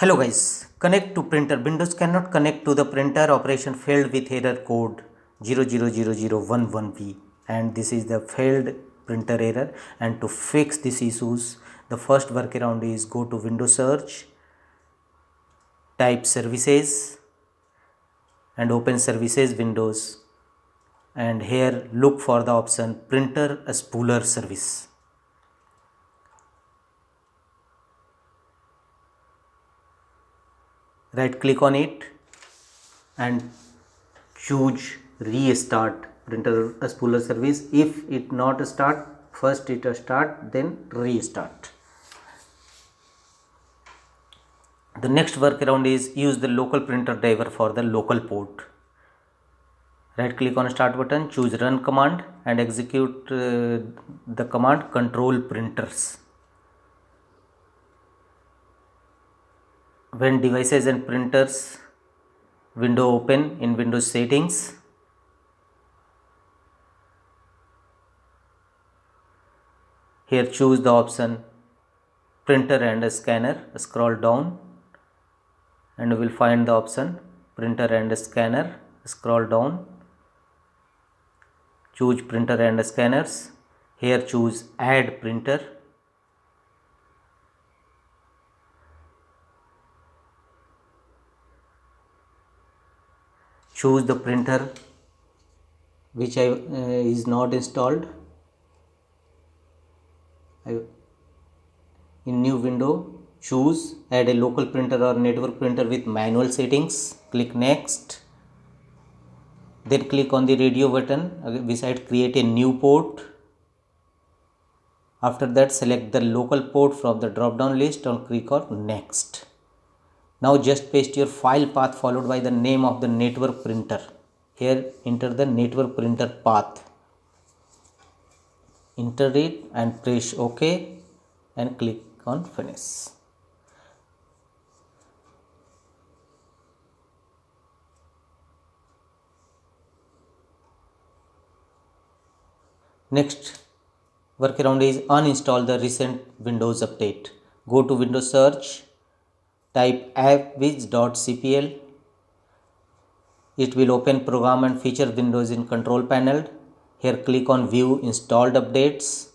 Hello guys, connect to printer. Windows cannot connect to the printer. Operation failed with error code 0x00011B, and this is the failed printer error. And to fix these issues, the first workaround is go to Windows search, type services and open services windows, and here look for the option printer spooler service. Right click on it and choose restart printer spooler service. If it not start, first it start, then restart. The next workaround is use the local printer driver for the local port. Right click on start button, choose run command and execute the command control printers. When devices and printers window open in Windows settings, here choose the option printer and scanner, scroll down and you will find the option printer and scanner, scroll down, choose printer and scanners, here choose add printer, choose the printer which is not installed. In new window, choose add a local printer or network printer with manual settings, click next, then click on the radio button beside create a new port. After that, select the local port from the drop down list and click on next. Now just paste your file path followed by the name of the network printer. Here enter the network printer path, enter it and press OK and click on finish. Next workaround is uninstall the recent Windows update. Go to Windows search, type appwiz.cpl. It will open program and feature windows in control panel. Here click on view installed updates.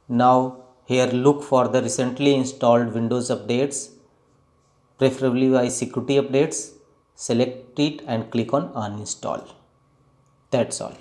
Now here look for the recently installed Windows updates, preferably by security updates. Select it and click on uninstall. That's all.